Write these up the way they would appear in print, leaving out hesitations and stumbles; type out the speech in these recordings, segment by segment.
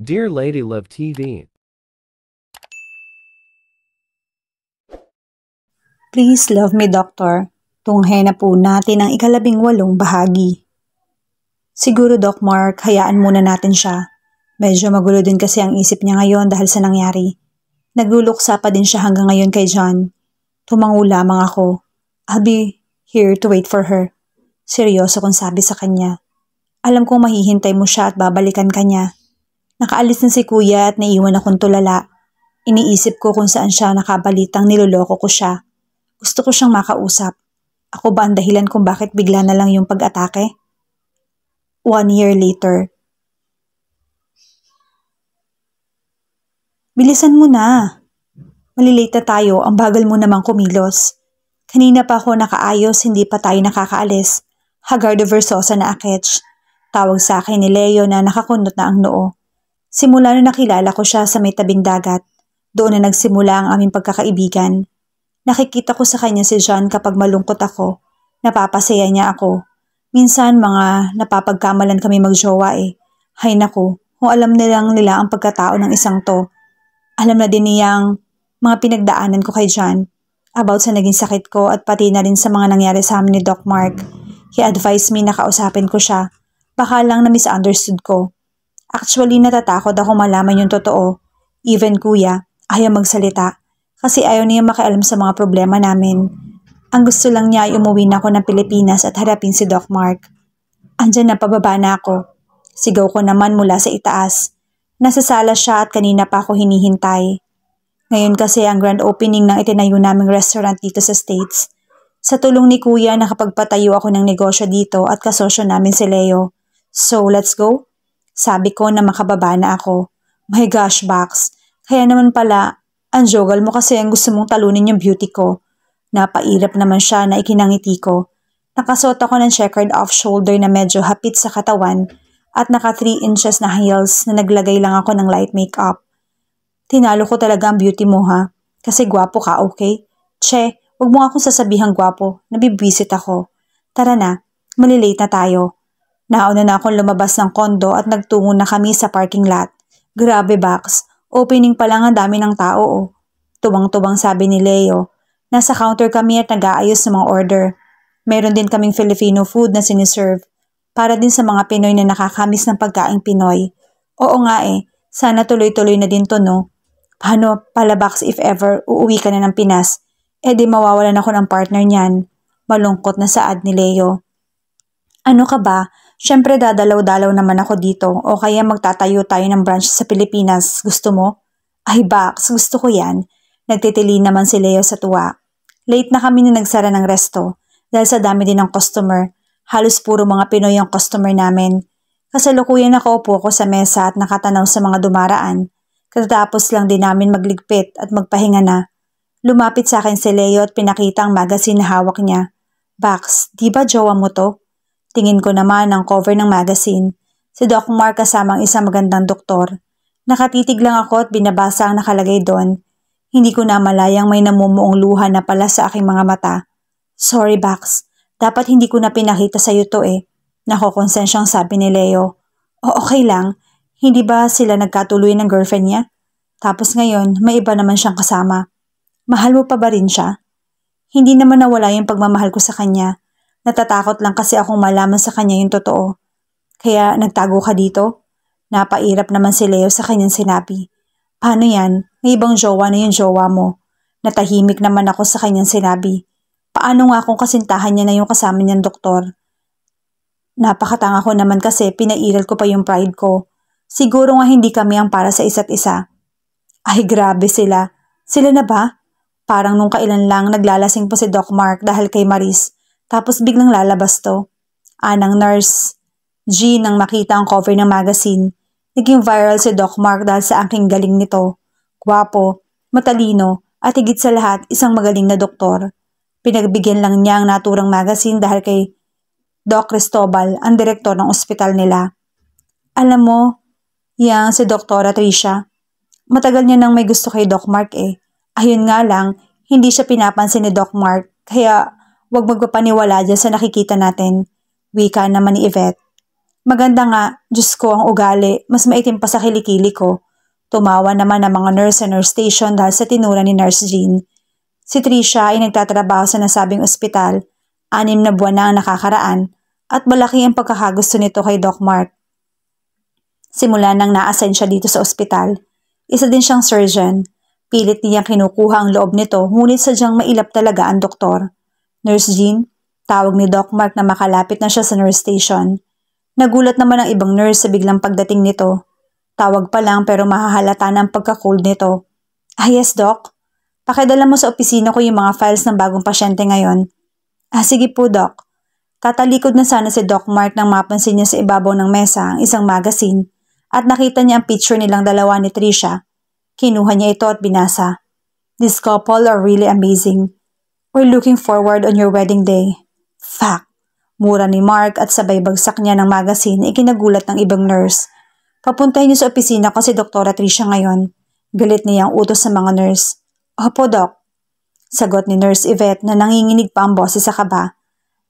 Dear Lady Love TV. Please Love Me Doctor, tunghayan na po natin ang ika-18 bahagi. Siguro Doc Mark, hayaan muna natin siya. Medyo magulo din kasi ang isip niya ngayon dahil sa nangyari. Nagluluksa pa din siya hanggang ngayon kay John. Tumango lamang ako. I'll be here to wait for her. Seryoso kong sabi sa kanya. Alam kong mahihintay mo siya at babalikan ka niya. Nakaalis na si kuya at naiwan akong tulala. Iniisip ko kung saan siya nakabalitang niloloko ko siya. Gusto ko siyang makausap. Ako ba ang dahilan kung bakit bigla na lang yung pag-atake? 1 year later. Bilisan mo na. Malilate na tayo, ang bagal mo namang kumilos. Kanina pa ako nakaayos, hindi pa tayo nakakaalis. Hagardo Versosa na aketch. Tawag sa akin ni Leo na nakakunot na ang noo. Simula na nakilala ko siya sa may tabing dagat. Doon na nagsimula ang aming pagkakaibigan. Nakikita ko sa kanya si John kapag malungkot ako. Napapasaya niya ako. Minsan mga napapagkamalan kami magjowa eh. Hay naku, kung alam nilang nila ang pagkatao ng isang to. Alam na din niyang mga pinagdaanan ko kay John. About sa naging sakit ko at pati na rin sa mga nangyari sa amin ni Doc Mark. He advised me na kausapin ko siya. Baka lang na misunderstood ko. Actually natatakot ako malaman yung totoo. Even kuya, ayaw magsalita. Kasi ayaw niya makialam sa mga problema namin. Ang gusto lang niya ay umuwi na ako ng Pilipinas at harapin si Doc Mark. Andyan na pababa na ako. Sigaw ko naman mula sa itaas. Nasa sala siya at kanina pa ako hinihintay. Ngayon kasi ang grand opening ng itinayo naming restaurant dito sa States. Sa tulong ni Kuya nakapagpatayo ako ng negosyo dito at kasosyo namin si Leo. So let's go? Sabi ko na makababa na ako. My gosh, Bax. Kaya naman pala, ang jogal mo kasi ang gusto mong talunin yung beauty ko. Napairap naman siya na ikinangiti ko. Nakasuot ako ng checkered off-shoulder na medyo hapit sa katawan at naka 3 inches na heels na naglagay lang ako ng light makeup. Tinalo ko talaga ang beauty mo ha. Kasi gwapo ka, okay? Che, wag mo akong sasabihang gwapo. Nabibwisit ako. Tara na, malilate na tayo. Nauna na akong lumabas ng kondo at nagtungo na kami sa parking lot. Grabe, Bax. Opening pa lang ang dami ng tao oh. Tubang-tubang sabi ni Leo. Nasa counter kami at nag-aayos ng mga order. Meron din kaming Filipino food na siniserve. Para din sa mga Pinoy na nakakamis ng pagkaing Pinoy. Oo nga eh, sana tuloy-tuloy na din to no. Paano pala Bax if ever uuwi ka na ng Pinas? Eh di mawawalan ako ng partner niyan. Malungkot na saad ni Leo. Ano ka ba? Siyempre dadalaw-dalaw naman ako dito o kaya magtatayo tayo ng branch sa Pilipinas. Gusto mo? Ay Bax, gusto ko yan. Nagtitili naman si Leo sa tuwa. Late na kami na nagsara ng resto dahil sa dami din ng customer. Halos puro mga Pinoy ang customer namin. Kasalukuyan nakaupo ko sa mesa at nakatanaw sa mga dumaraan. Katatapos lang din namin magligpit at magpahinga na. Lumapit sa akin si Leo at pinakita ang magazine na hawak niya. Bax, di ba jowa mo to? Tingin ko naman ang cover ng magazine. Si Doc Mark kasamang isang magandang doktor. Nakatitig lang ako at binabasa ang nakalagay doon. Hindi ko na malayang may namumuong luha na pala sa aking mga mata. Sorry Bax, dapat hindi ko na pinakita sa iyo to eh. Nakokonsensyang sabi ni Leo. O okay lang, hindi ba sila nagkatuloy ng girlfriend niya? Tapos ngayon, may iba naman siyang kasama. Mahal mo pa ba rin siya? Hindi naman nawala yung pagmamahal ko sa kanya. Natatakot lang kasi akong malaman sa kanya yung totoo. Kaya nagtago ka dito? Napairap naman si Leo sa kanyang sinabi. Paano yan? May ibang jowa na yung jowa mo. Natahimik naman ako sa kanyang sinabi. Paano nga kung kasintahan niya na yung kasama niyang doktor? Napakatanga ko naman kasi pinairal ko pa yung pride ko. Siguro nga hindi kami ang para sa isa't isa. Ay grabe sila. Sila na ba? Parang nung kailan lang naglalasing pa si Doc Mark dahil kay Maris. Tapos biglang lalabas to. Anang nurse. G nang makita ang cover ng magazine. Naging viral si Doc Mark dahil sa aking galing nito. Gwapo, matalino, at higit sa lahat isang magaling na doktor. Pinagbigyan lang niya ang naturang magazine dahil kay Doc Cristobal, ang direktor ng ospital nila. Alam mo, yang si Doktora Tricia, matagal niya nang may gusto kay Doc Mark eh. Ayun nga lang, hindi siya pinapansin ni Doc Mark, kaya wag magpapaniwala dyan sa nakikita natin. Wika naman ni Yvette. Maganda nga, Diyos ko ang ugali, mas maitim pa sa kilikili ko. Tumawa naman ang mga nurse sa nurse station dahil sa tinura ni Nurse Jean. Si Trisha ay nagtatrabaho sa nasabing ospital, 6 na buwan na ang nakakaraan, at malaki ang pagkakagusto nito kay Doc Mark. Simula nang na-assign siya dito sa ospital, isa din siyang surgeon. Pilit niyang kinukuha ang loob nito, ngunit sadyang mailap talaga ang doktor. Nurse Jean, tawag ni Doc Mark na makalapit na siya sa nurse station. Nagulat naman ang ibang nurse sa biglang pagdating nito. Tawag pa lang pero mahahalata na ang pagka-cold nito. Ah yes, Doc. Pakidala mo sa opisina ko yung mga files ng bagong pasyente ngayon. Ah sige po, Doc. Tatalikod na sana si Doc Mark nang mapansin niya sa ibabaw ng mesa ang isang magazine at nakita niya ang picture nilang dalawa ni Trisha. Kinuha niya ito at binasa. This couple are really amazing. We're looking forward on your wedding day. Fact. Mura ni Mark at sabay bagsak niya ng magazine na ikinagulat ng ibang nurse. Papuntahin niyo sa opisina ko si Dr. Trisha ngayon. Galit niya ang utos sa mga nurse. Opo, Doc. Sagot ni Nurse Yvette na nanginginig pa ang boses sa kaba.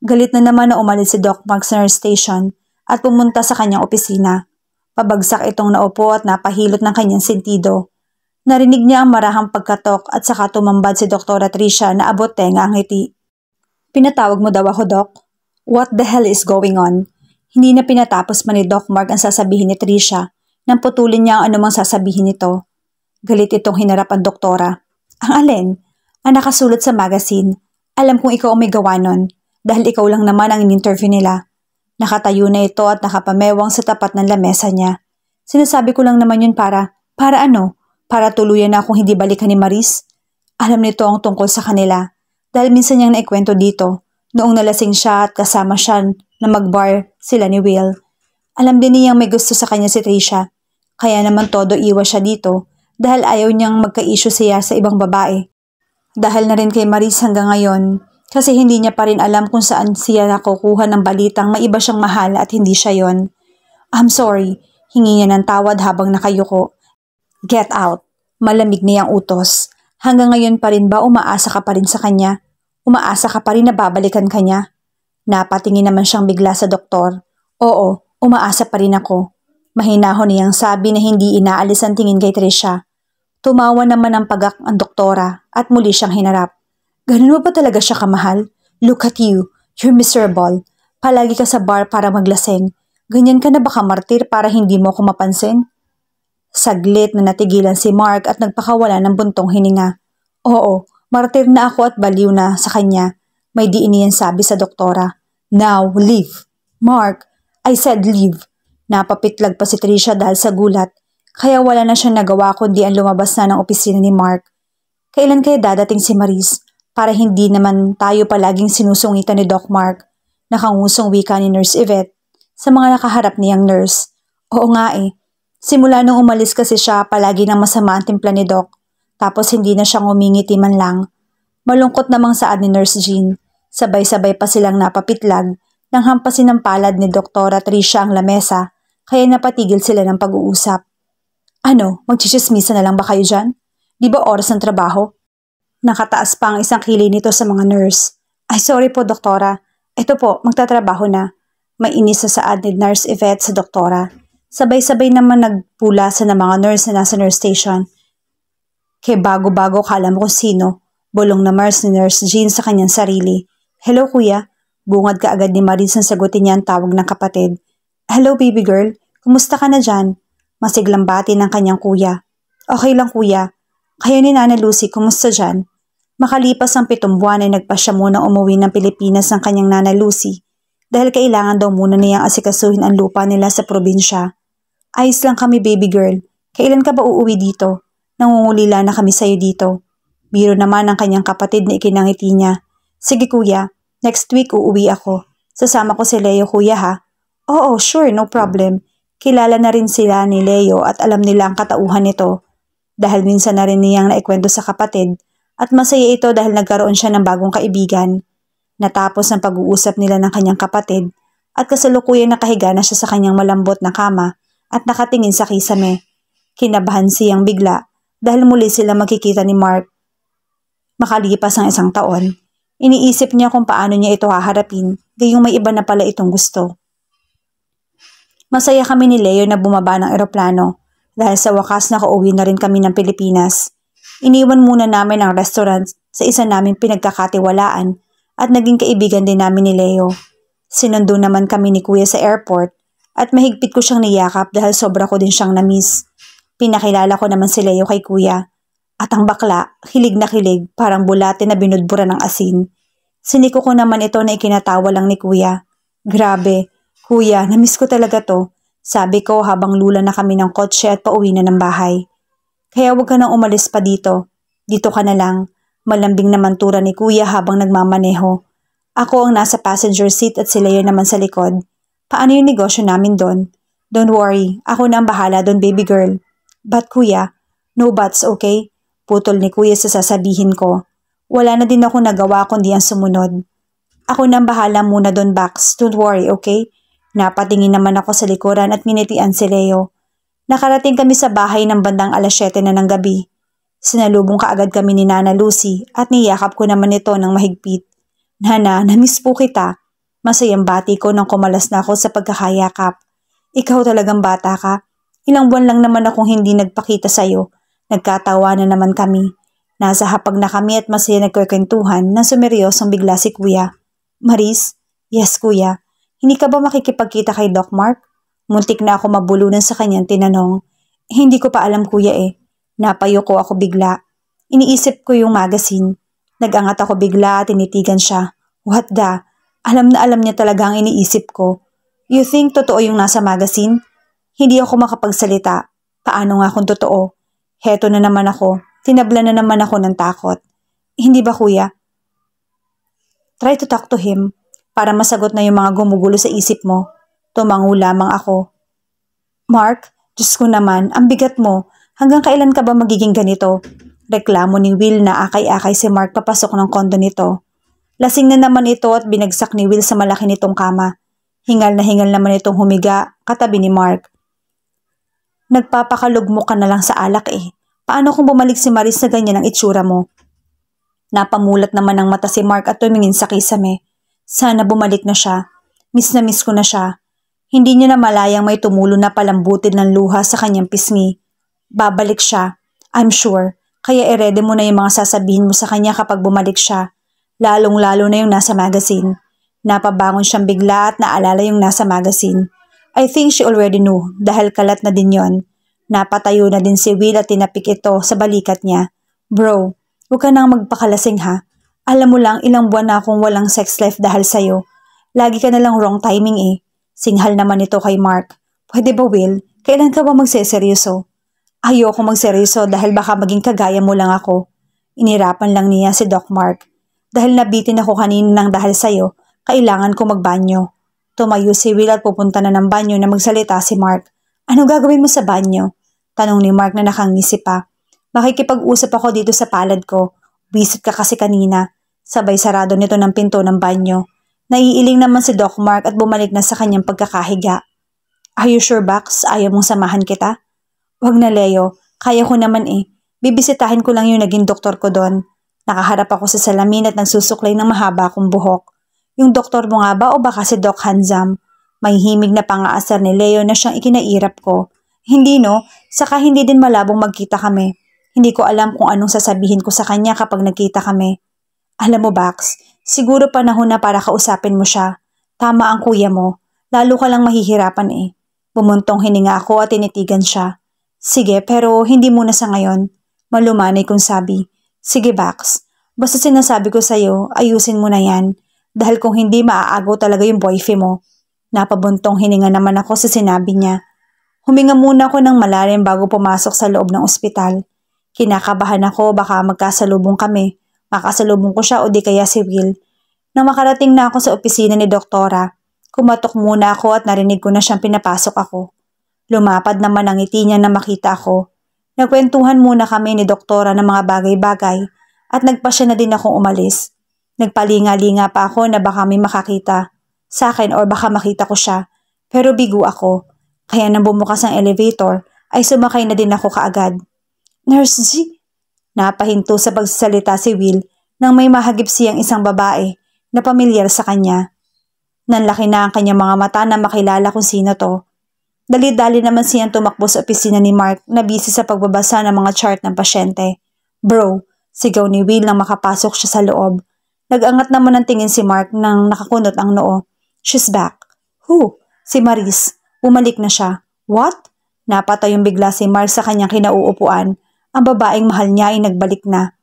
Galit na naman na umalis si Doc Mark sa nurse station at pumunta sa kanyang opisina. Pabagsak itong naupo at napahilot ng kanyang sentido. Narinig niya ang marahang pagkatok at saka tumambad si Dr. Trisha na abot tenga ang ngiti. Pinatawag mo daw ako, Doc? What the hell is going on? Hindi na pinatapos man ni Doc Mark ang sasabihin ni Trisha nang putulin niya ang anumang sasabihin nito. Galit itong hinarap ang doktora. Ang alin? Ang nakasulat sa magazine. Alam kong ikaw ang may gawa nun dahil ikaw lang naman ang in-interview nila. Nakatayo na ito at nakapamewang sa tapat ng lamesa niya. Sinasabi ko lang naman yun para ano? Para tuluyan na akong hindi balikan ni Maris? Alam nito ang tungkol sa kanila dahil minsan niyang naikwento dito. Noong nalasing siya at kasama siya na mag-bar sila ni Will. Alam din niyang may gusto sa kanya si Trisha. Kaya naman todo iwas siya dito dahil ayaw niyang magka-issue siya sa ibang babae. Dahil na rin kay Maris hanggang ngayon kasi hindi niya pa rin alam kung saan siya nakukuha ng balitang may iba siyang mahal at hindi siya yon. I'm sorry, hingi niya ng tawad habang nakayuko. Get out. Malamig niyang utos. Hanggang ngayon pa rin ba umaasa ka pa rin sa kanya? Umaasa ka pa rin na babalikan ka niya? Napatingin naman siyang bigla sa doktor. Oo, umaasa pa rin ako. Mahinahon niyang sabi na hindi inaalis ang tingin kay Trisha. Tumawa naman ang pagak ang doktora at muli siyang hinarap. Ganun mo ba talaga siya kamahal? Look at you. You're miserable. Palagi ka sa bar para maglaseng. Ganyan ka na baka martir para hindi mo ako mapansin? Saglit na natigilan si Mark at nagpakawala ng buntong hininga. Oo, martir na ako at baliw na sa kanya. May diin niyan sabi sa doktora. Now, leave. Mark, I said leave. Napapitlag pa si Trisha dahil sa gulat. Kaya wala na siyang nagawa kundi ang lumabas na ng opisina ni Mark. Kailan kaya dadating si Maris? Para hindi naman tayo palaging sinusungitan ni Doc Mark. Nakangusong wika ni Nurse Yvette sa mga nakaharap niyang nurse. Oo nga eh. Simula nung umalis kasi siya, palagi nang masama ang timpla ni Doc. Tapos hindi na siyang umingiti man lang. Malungkot namang saad ni Nurse Jean. Sabay-sabay pa silang napapitlag nang hampasin ng palad ni Dr. Trisha ang lamesa, kaya napatigil sila ng pag-uusap. Ano, magchichismisa na lang ba kayo dyan? Di ba oras ng trabaho? Nakataas pa ang isang kilay nito sa mga nurse. Ay sorry po, doktora. Ito po, magtatrabaho na. May inis sa saad ni Nurse Yvette sa doktora. Sabay-sabay naman nagpulasan ng mga nurse na nasa nurse station. Kaya bago-bago kala mo kung sino, bulong na Mars ni Nurse Jean sa kanyang sarili. Hello kuya, bungad ka agad ni Maris ang sagutin niya ang tawag ng kapatid. Hello baby girl, kumusta ka na dyan? Masiglang bati ng kanyang kuya. Okay lang kuya, kayo ni Nana Lucy, kumusta dyan? Makalipas ang 7 buwan ay nagpasya muna umuwi ng Pilipinas ng kanyang Nana Lucy dahil kailangan daw muna niyang asikasuhin ang lupa nila sa probinsya. Ayos lang kami baby girl, kailan ka ba uuwi dito? Nangungulila na kami sa'yo dito. Biro naman ang kanyang kapatid na ikinangiti niya. Sige kuya, next week uuwi ako. Sasama ko si Leo kuya ha? Oo, sure, no problem. Kilala na rin sila ni Leo at alam nila ang katauhan nito. Dahil minsan na rin niyang naikwento sa kapatid at masaya ito dahil nagkaroon siya ng bagong kaibigan. Natapos ang pag-uusap nila ng kanyang kapatid at kasalukuyan nakahiga na siya sa kanyang malambot na kama at nakatingin sa kisame. Kinabahan siyang bigla dahil muli sila makikita ni Mark. Makalipas ang 1 taon, iniisip niya kung paano niya ito haharapin, gayong may iba na pala itong gusto. Masaya kami ni Leo na bumaba ng eroplano dahil sa wakas nakauwi na rin kami ng Pilipinas. Iniwan muna namin ang restaurant sa isa naming pinagkakatiwalaan at naging kaibigan din namin ni Leo. Sinundo naman kami ni Kuya sa airport at mahigpit ko siyang niyakap dahil sobra ko din siyang na-miss. Pinakilala ko naman si Leo kay Kuya. At ang bakla, kilig na kilig, parang bulate na binudbura ng asin. Siniko ko naman ito na ikinatawa lang ni Kuya. Grabe, Kuya, na-miss ko talaga to. Sabi ko habang lula na kami ng kotse at pauwi na ng bahay. Kaya huwag ka nang umalis pa dito. Dito ka na lang. Malambing naman tura ni Kuya habang nagmamaneho. Ako ang nasa passenger seat at si Leo naman sa likod. Paano yung negosyo namin doon? Don't worry, ako na ang bahala doon, baby girl. But Kuya, no buts, okay? Putol ni Kuya sa sasabihin ko. Wala na din ako nagawa kundi ang sumunod. Ako na ang bahala muna doon, Bax. Don't worry, okay? Napatingin naman ako sa likuran at nginitian si Leo. Nakarating kami sa bahay ng bandang 7:00 na ng gabi. Sinalubong kaagad kami ni Nana Lucy at niyakap ko naman ito ng mahigpit. Nana, namiss po kita. Masayang bati ko nang kumalas na ako sa pagkakayakap. Ikaw talagang bata ka. Ilang buwan lang naman akong hindi nagpakita sa'yo. Nagkatawa na naman kami. Nasa hapag na kami at masaya nagkwentuhan na sumeryosong bigla si Kuya. Maris? Yes, Kuya. Hindi ka ba makikipagkita kay Doc Mark? Muntik na ako mabulunan sa kanyang tinanong. Hindi ko pa alam, Kuya eh. Napayoko ako bigla. Iniisip ko yung magazine. Nagangat ako bigla at tinitigan siya. What the? Alam na alam niya talaga ang iniisip ko. You think totoo yung nasa magazine? Hindi ako makapagsalita. Paano nga kung totoo? Heto na naman ako. Tinabla na naman ako ng takot. Hindi ba, Kuya? Try to talk to him para masagot na yung mga gumugulo sa isip mo. Tumango lamang ako. Mark, Diyos ko naman, ang bigat mo. Hanggang kailan ka ba magiging ganito? Reklamo ni Will na akay-akay si Mark papasok ng kondo nito. Lasing na naman ito at binagsak ni Will sa malaki nitong kama. Hingal na hingal naman itong humiga katabi ni Mark. Nagpapakalugmok ka na lang sa alak eh. Paano kung bumalik si Maris na ganyan ang itsura mo? Napamulat naman ang mata si Mark at tumingin sa kisame. Sana bumalik na siya. Miss na miss ko na siya. Hindi niya na malayang may tumulo na palambutin ng luha sa kanyang pisngi. Babalik siya. I'm sure. Kaya i-ready mo na yung mga sasabihin mo sa kanya kapag bumalik siya. Lalong-lalo na yung nasa magazine. Napabangon siyang bigla at naalala yung nasa magazine. I think she already knew dahil kalat na din yon. Napatayo na din si Will at tinapik ito sa balikat niya. Bro, huwag ka nang magpakalasing ha. Alam mo lang ilang buwan na akong walang sex life dahil sa'yo. Lagi ka na lang wrong timing eh. Singhal naman ito kay Mark. Pwede ba Will? Kailan ka ba magseseryoso? Ayoko magseryoso dahil baka maging kagaya mo lang ako. Inirapan lang niya si Doc Mark. Dahil nabitin ako kanina ng dahil sa'yo, kailangan ko magbanyo. Tumayo si Will at pupunta na ng banyo na magsalita si Mark. Ano gagawin mo sa banyo? Tanong ni Mark na nakangisi pa. Makikipag-usap ako dito sa palad ko. Visit ka kasi kanina. Sabay sarado nito ng pinto ng banyo. Naiiling naman si Doc Mark at bumalik na sa kanyang pagkakahiga. Are you sure, Bax? Ayaw mong samahan kita? Wag na, Leo. Kaya ko naman eh. Bibisitahin ko lang yung naging doktor ko doon. Nakaharap ako sa salamin at nagsusuklay ng mahaba akong buhok. Yung doktor mo nga ba o baka si Doc Hanzam? May himig na pangaasar ni Leo na siyang ikinairap ko. Hindi no, saka hindi din malabong magkita kami. Hindi ko alam kung anong sasabihin ko sa kanya kapag nagkita kami. Alam mo Bax, siguro panahon na para kausapin mo siya. Tama ang kuya mo, lalo ka lang mahihirapan eh. Bumuntong hininga ako at tinitigan siya. Sige pero hindi muna sa ngayon. Malumanay kong sabi. Sige Bax, basta sinasabi ko sa'yo, ayusin mo na yan. Dahil kung hindi maaagaw talaga yung boyfriend mo. Napabuntong hininga naman ako sa sinabi niya. Huminga muna ako ng malalim bago pumasok sa loob ng ospital. Kinakabahan ako baka magkasalubong kami. Makasalubong ko siya o di kaya si Will. Nang makarating na ako sa opisina ni Doktora, kumatok muna ako at narinig ko na siyang pinapasok ako. Lumapad naman ang ngiti niya na makita ako. Nagkwentuhan muna kami ni Doktora ng mga bagay-bagay at nagpasya na din akong umalis. Nagpalinga-linga pa ako na baka may makakita sa akin or baka makita ko siya. Pero bigo ako. Kaya nang bumukas ang elevator ay sumakay na din ako kaagad. Nurse Z? Napahinto sa pagsasalita si Will nang may mahagip siyang isang babae na pamilyar sa kanya. Nanlaki na ang kanyang mga mata na makilala kung sino to. Dali-dali naman siyang tumakbo sa opisina ni Mark na busy sa pagbabasa ng mga chart ng pasyente. Bro, sigaw ni Will nang makapasok siya sa loob. Nag-angat naman ng tingin si Mark nang nakakunot ang noo. She's back. Who? Si Maris. Bumalik na siya. What? Napatayong bigla si Mark sa kanyang kinauupuan. Ang babaeng mahal niya ay nagbalik na.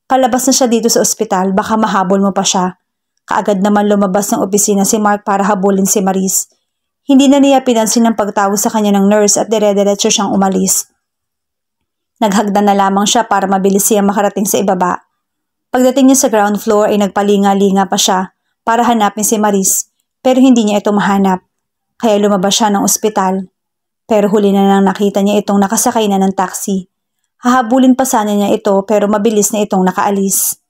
Palabas na siya dito sa ospital, baka mahabol mo pa siya. Kaagad naman lumabas ng opisina si Mark para habulin si Maris. Hindi na niya pinansin ang pagtawag sa kanya ng nurse at dire-diretso siyang umalis. Naghagdan na lamang siya para mabilis siya makarating sa ibaba. Pagdating niya sa ground floor ay nagpalinga-linga pa siya para hanapin si Maris, pero hindi niya ito mahanap. Kaya lumabas siya ng ospital. Pero huli na nang nakita niya itong nakasakay na ng taxi. Hahabulin pa sana niya ito pero mabilis na itong nakaalis.